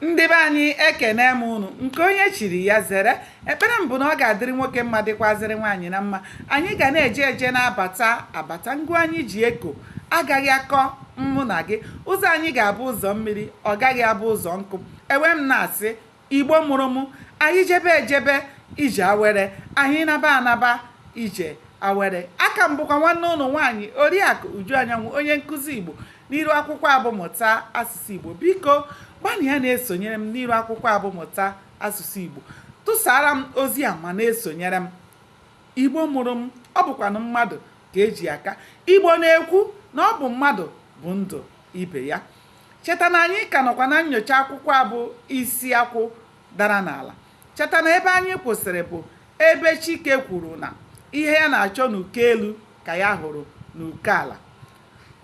Ndị be anyị ekene m unu nke onye chiri ya zere. Ekpere m bụ na ọ ga-adịrị nwoke mma dịkwazịrị nwaanyị na mma. Anyị ga na-eje eje na-abata abata, ngwa anyị ji eko agaghị akọ mụ na gị. Ụzọ anyị ga-abụ ụzọ mmiri, ọ gaghị abụ ụzọ nkụ. Ewe m na-asị Igbo mụrụ mụ, anyị jebe ejebe ije awere, anyị naba anaba ije awere. Aka m bụkwa nwanne ụlọ nwaanyị Oriakụ Uju Anyanwụ, onye nkụzi Igbo n'iru akwụkwọ abụmụta asụsụ Igbo. Biko gbanị ya na-esonyere m n'iru akwụkwọ abụmụta asụsụ Igbo, tụsara m ozi a ma na-esonyere m. Igbo mụrụ m, ọ bụkwanụ mmadụ ka eji aka. Igbo na-ekwu na ọ bụ mmadụ bụ ndụ ibe ya. Cheta na anyị ka nọkwa na nnyocha akwụkwọ abụ isi akwụ dara n'ala. Cheta na ebe anyị kwụsịrị bụ ebe Chike kwuru na ihe ya na-achọ n'uko elu ka ya hụrụ n'uko ala.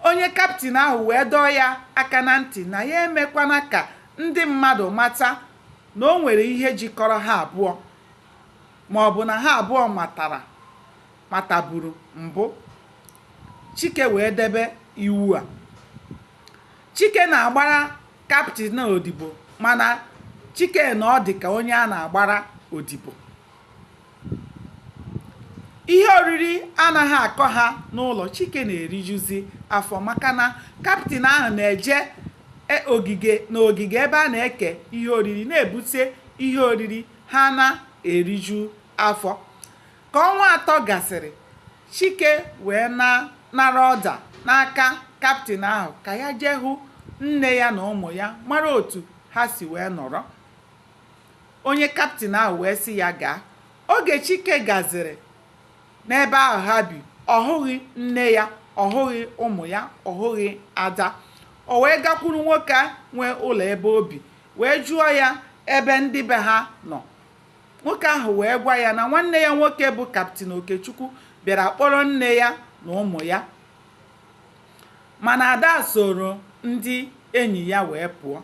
Onye kaptịn ahụ wee dọọ ya aka na ntị na ya emekwana ka ndị mmadụ mata na o nwere ihe jikọrọ ha abụọ, ma ọ bụ na ha abụọ mataburu mbụ. Chike wee debe iwu a. Chike na-agbara kaptịn odibo, mana Chike na ọ dị ka onye a na-agbara odibo. Ihe oriri anaghị akọ ha n'ụlọ. Chike na-erijuzi afọ maka na kaptịn ahụ na-eje n'ogige ebe a na-eke ihe oriri, na-ebute ihe oriri ha na-eriju afọ. Ka ọnwa atọ gasịrị, Chike wee nara ọda n'aka kaptịn ahụ ka ya jee hụ nne ya na ụmụ ya, mara otu ha si wee nọrọ. Onye kaptịn ahụ wee sị ya gaa. Oge Chike gaziri n'ebe ahụ ha bi, ọ hụghị nne ya, ọ hụghị ụmụ ya, ọ hụghị Ada. O wee gakwuru nwoke nwe ụlọ ebe obi wee jụọ ya ebe ndị be ha nọ. Nwoke ahụ wee gwa ya na nwanne ya nwoke bụ kaptịn Okechukwu bịara kpọrọ nne ya na ụmụ ya, mana Ada soro ndị enyi ya wee pụọ.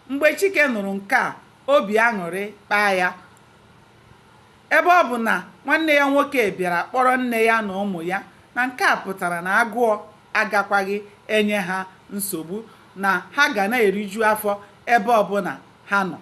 Mgbe Chike nụrụ nke a, obi aṅụrị kpaa ya. Ebe ọ bụ na nwanne ya nwoke bịara kpọrọ nne ya na ụmụ ya, na nke a pụtara na agụụ agakwaghị enye ha nsogbu, na ha ga na-eriju afọ ebe ọbụla ha nọ.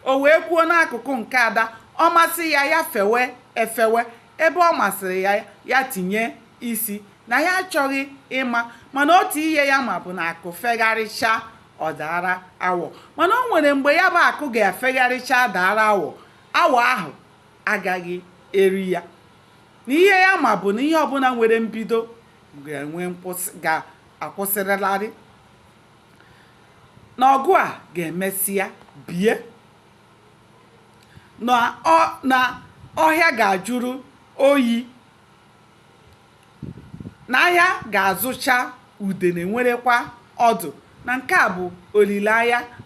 O wee kwuo n'akụkụ nke Ada, ọ masị ya ya fewe efewe, ebe ọ masịrị ya ya tinye isi, na ya achọghị ịma, mana otu ihe ya ma bụ na akụ fegharịcha ọ dara awọ. Mana o nwere mgbe ya bụ akụ ga-efegharịcha dara awọ, awọ ahụ agaghị eri ya. Na ihe ya ma bụ na ihe ọbụla nwere mbido ga-akwụsịrịlarị, na ọgụ a ga-emesịa bie, na ọhịa ga-ajụrụ oyi, na ahịa ga-azụcha udene nwerekwa ọdụ. Na nke a bụ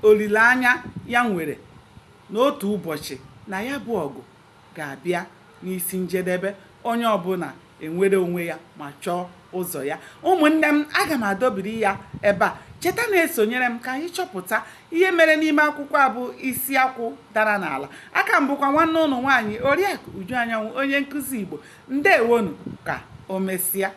olileanya ya nwere n'otu ụbọchị na ya bụ ọgụ ga-abịa n'isi njedebe, onye ọbụla enwere onwe ya ma chọọ ụzọ ya. Ụmụnne m, aga m adọbiri ya ebe a. Cheta na-esonyere m ka anyị chọpụta ihe mere n'ime akwụkwọ abụ isi akwụ dara n'ala. Aka m bụkwa nwanne ụlọ nwaanyị Oriakụ Uju Anyanwụ, onye nkụzi Igbo. Ndewonu, ka o mesịa.